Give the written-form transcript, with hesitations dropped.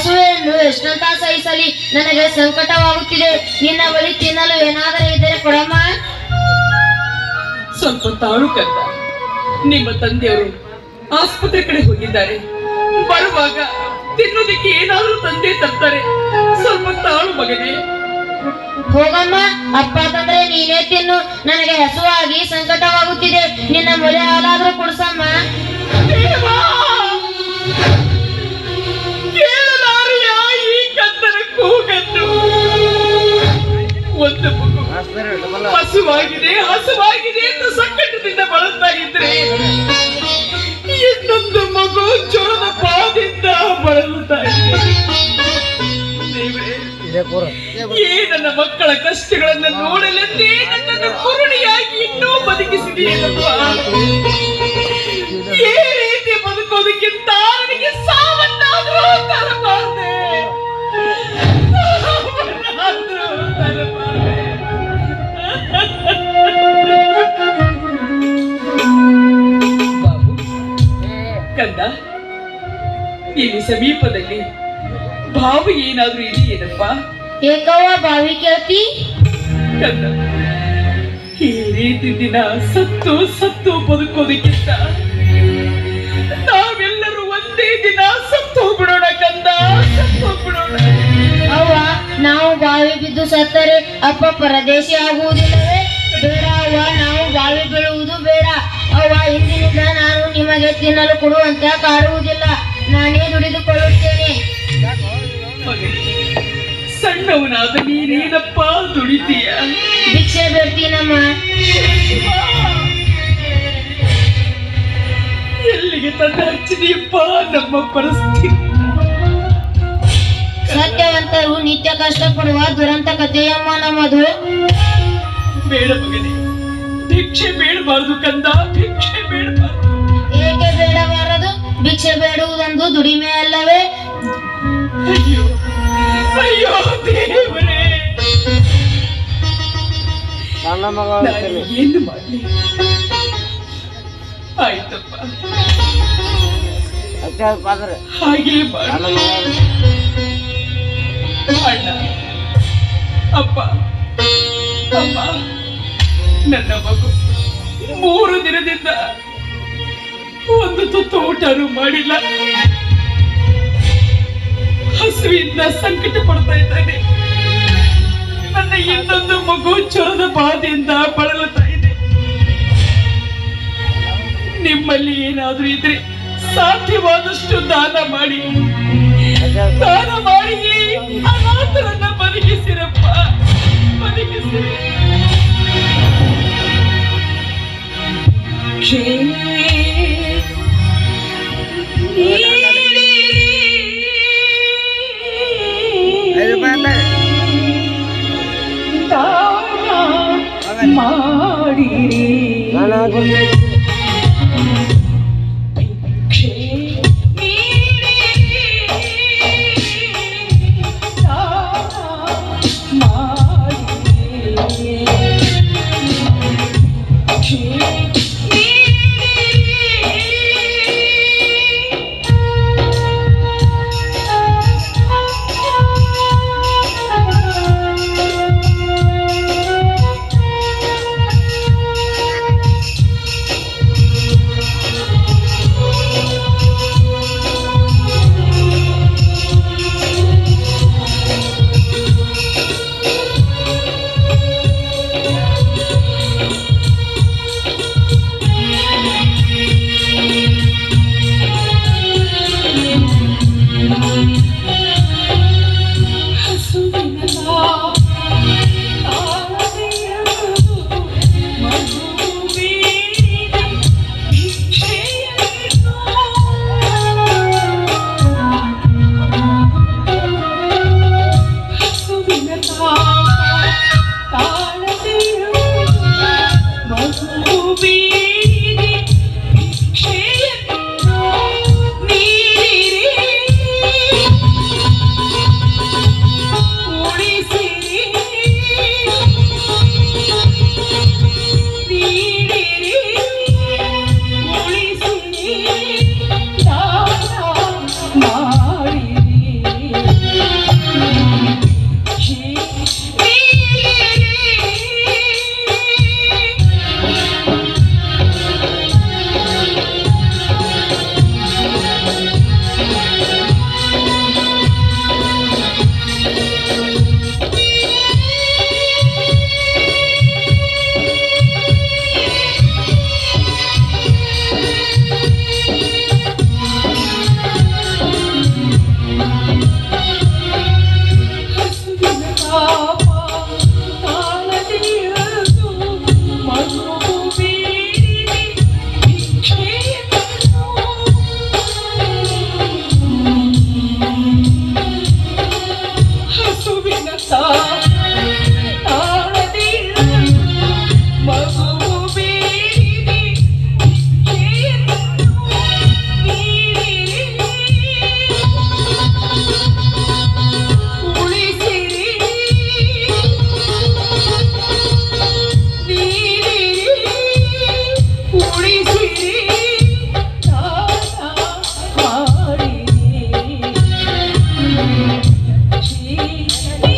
ಹಸುವೆಯನ್ನು ಎಷ್ಟಂತ ಸಹಿಸಲಿ, ನನಗೆ ಸಂಕಟವಾಗುತ್ತಿದೆ. ನಿನ್ನ ಬಳಿ ತಿನ್ನಲು ಏನಾದರೂ ಇದ್ದರೆ ಕೊಡಮ್ಮ. ಸ್ವಲ್ಪ ತಾಳು ಕಂದ. ನಿಮ್ಮ ತಂದೆಯವರು ಆಸ್ಪತ್ರೆ ಕಡೆ ಹೋಗಿದ್ದಾರೆ. ಬರುವಾಗ ತಿನ್ನೋದಕ್ಕೆ ಏನಾದರೂ ತಂದೆ ತರ್ತಾರೆ. ಸ್ವಲ್ಪ ತಾಳು ಮಗನೇ. ಹೋಗಮ್ಮ, ಅಪ್ಪ ತಂದ್ರೆ ನೀನೇ ತಿನ್ನು. ನನಗೆ ಹಸುವಾಗಿ ಸಂಕಟವಾಗುತ್ತಿದೆ. ನಿನ್ನ ಮೊಲೆ ಹಾಲಾದ್ರೂ ಕುಡ್ಸಮ್ಮ. ಕೇಳಲಾರೆಯ ಈ ಕಂದನ ಕೂಗನ್ನು. ಒಂದು ಮಗು ಹಸುವಾಗಿದೆ ಎಂದು ಸಂಕಟದಿಂದ ಬಳಲ್ತಾ ಇದ್ರೆ, ಇನ್ನೊಂದು ಮಗು ಜ್ವರದ ಬಾದಿಂದ ಬಳಲುತ್ತಾ ಇದೆ. ಈ ನನ್ನ ಮಕ್ಕಳ ಕಷ್ಟಗಳನ್ನು ನೋಡಲೆಂದೇ ನನ್ನನ್ನು ಕರುಣೆಯಾಗಿ ಇನ್ನೂ ಬದುಕಿಸಿದೆಯಲ್ಲಪ್ಪ. ಈ ರೀತಿ ಬದುಕೋದಕ್ಕಿಂತ ನನಗೆ ಸಾವನ್ನಾದ್ರೂ ತರಬಾರ್ದೆ. ಬಾಬು ಕಂದ, ಇಲ್ಲಿ ಸಮೀಪದಲ್ಲಿ ಬಾವಿ ಏನಾದ್ರೂ ಇದೆಯೇನಪ್ಪ? ಏಕವ್ವ ಬಾವಿ ಕೇಳ್ತಿ? ಕಂದ, ಈ ರೀತಿ ದಿನ ಸತ್ತು ಸತ್ತು ಬದುಕೋದಕ್ಕಿಂತ ನಾವೆಲ್ಲರೂ ಒಂದೇ ದಿನ ಸತ್ತು ಹೋಗ್ಬಿಡೋಣ ಕಂದ, ಸತ್ತು ಹೋಗ್ಬಿಡೋಣ. ಅವ್ವ, ನಾವು ಬಾವಿ ಬಿದ್ದು ಸತ್ತರೆ ಅಪ್ಪ ಪರದೇಶಿ ಆಗುವುದಿಲ್ಲವೇ? ಬೇಡ ಅವ್ವ, ನಾವು ಬಾವಿ ಬೀಳುವುದು ಬೇಡ. ಅವ್ವ, ಇಂದಿನಿಂದ ನಾನು ನಿಮಗೆ ತಿನ್ನಲು ಕೊಡುವಂತ ಕಾಡುವುದಿಲ್ಲ. ನಾನೇ ದುಡಿದುಕೊಳ್ಳುತ್ತೇನೆ. ಸಣ್ಣವನಾದ ನೀನೇನಪ್ಪ ದುಡಿತೀಯ? ಭಿಕ್ಷೆ ಬೇಡ್ತೀನಮ್ಮ. ಎಲ್ಲಿಗೆ ತಂದು ಹಚ್ಚಿದೀಯಪ್ಪ ನಮ್ಮ ಪರಿಸ್ಥಿತಿ? ಸತ್ಯವಂತರು ನಿತ್ಯ ಕಷ್ಟಪಡುವ ದುರಂತ ಕಥೆಯಮ್ಮ ನಮ್ಮದು. ಬೇಡ ಮಗನೇ, ಭಿಕ್ಷೆ ಬೇಡಬಾರದು ಕಂದ, ಭಿಕ್ಷೆ ಬೇಡಬಾರದು. ಏಕೆ ಬೇಡಬಾರದು? ಭಿಕ್ಷೆ ಬೇಡುವುದೊಂದು ದುಡಿಮೆ ಅಲ್ಲವೇ? ಅಯ್ಯೋ ಅಯ್ಯೋ ದೇವರೇ, ಏನು ಮಾಡಲಿ? ಆಯ್ತಪ್ಪ, ಹಾಗೆ ಮಾಡ. ಅಣ್ಣ, ಅಪ್ಪ, ಅಮ್ಮ, ನನ್ನ ಮಗು 3 ದಿನದಿಂದ ಒಂದು ತುತ್ತು ಊಟನೂ ಮಾಡಿಲ್ಲ. ಹಸುವಿಂದ ಸಂಕಟ ಪಡ್ತಾ ಇದ್ದಾನೆ. ನನ್ನ ಇನ್ನೊಂದು ಮಗು ಜ್ವರದ ಬಾಧೆಯಿಂದ ಬಳಲುತ್ತಾ ಇದೆ. ನಿಮ್ಮಲ್ಲಿ ಏನಾದ್ರೂ ಇದ್ರೆ ಸಾಧ್ಯವಾದಷ್ಟು ದಾನ ಮಾಡಿ ಅನಾಥರನ್ನ ಬದುಕಿಸಿರಪ್ಪ, ಬದುಕಿಸಿರಿ. ಛೀ,